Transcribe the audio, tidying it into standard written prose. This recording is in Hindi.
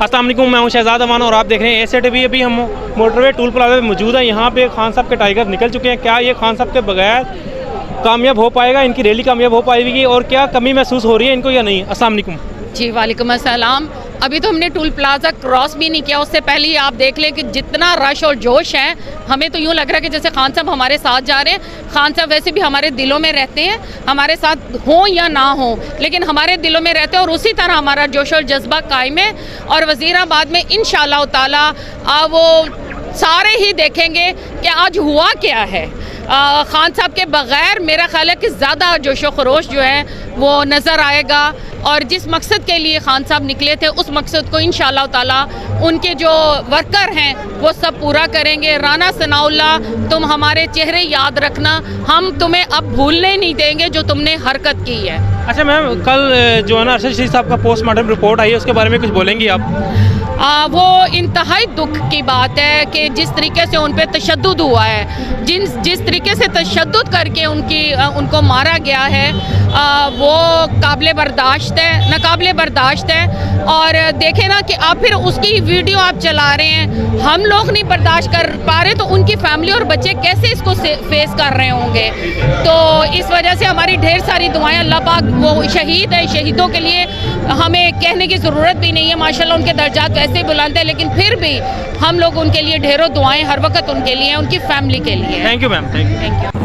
अस्सलाम वालेकुम, मैं हूं शहजाद अमान और आप देख रहे हैं एसे टीवी। अभी हम मोटरवे टूल प्लाजा पे मौजूद हैं। यहाँ पे खान साहब के टाइगर निकल चुके हैं। क्या ये खान साहब के बगैर कामयाब हो पाएगा, इनकी रैली कामयाब हो पाएगी और क्या कमी महसूस हो रही है इनको या नहीं? अस्सलाम वालेकुम जी, वालेकुम अस्सलाम। अभी तो हमने टूल प्लाजा क्रॉस भी नहीं किया, उससे पहले ही आप देख लें कि जितना रश और जोश है। हमें तो यूँ लग रहा है कि जैसे खान साहब हमारे साथ जा रहे हैं। खान साहब वैसे भी हमारे दिलों में रहते हैं, हमारे साथ हों या ना हों, लेकिन हमारे दिलों में रहते हैं और उसी तरह हमारा जोश और जज्बा कायम है। और वज़ीराबाद में इंशाअल्लाह ताला वो सारे ही देखेंगे कि आज हुआ क्या है। खान साहब के बग़ैर मेरा ख्याल है कि ज़्यादा जोश व खरोश जो है वो नज़र आएगा और जिस मकसद के लिए खान साहब निकले थे उस मकसद को इंशाअल्लाह ताला उनके जो वर्कर हैं वो सब पूरा करेंगे। राना सनाउल्लाह, तुम हमारे चेहरे याद रखना, हम तुम्हें अब भूलने नहीं देंगे जो तुमने हरकत की है। अच्छा मैम, कल जो है ना अरशद शरीफ साहब का पोस्टमार्टम रिपोर्ट आई है, उसके बारे में कुछ बोलेंगी आप? वो इंतहाई दुख की बात है कि जिस तरीके से उन पे तशद्दुद हुआ है, जिस तरीके से तशद्दुद करके उनको मारा गया है, वो काबिल बर्दाश्त है, नाकाबिल बर्दाश्त है। और देखें ना कि आप फिर उसकी वीडियो आप चला रहे हैं, हम लोग नहीं बर्दाश्त कर पा रहे तो उनकी फैमिली और बच्चे कैसे इसको फेस कर रहे होंगे। तो इस वजह से हमारी ढेर सारी दुआएं, अल्लाह पाक, वो शहीद है, शहीदों के लिए हमें कहने की ज़रूरत भी नहीं है, माशाल्लाह उनके दर्जात वैसे ही बुलंद है, लेकिन फिर भी हम लोग उनके लिए ढेरों दुआएं हर वक्त उनके लिए, उनकी फैमिली के लिए। Thank you ma'am, thank you.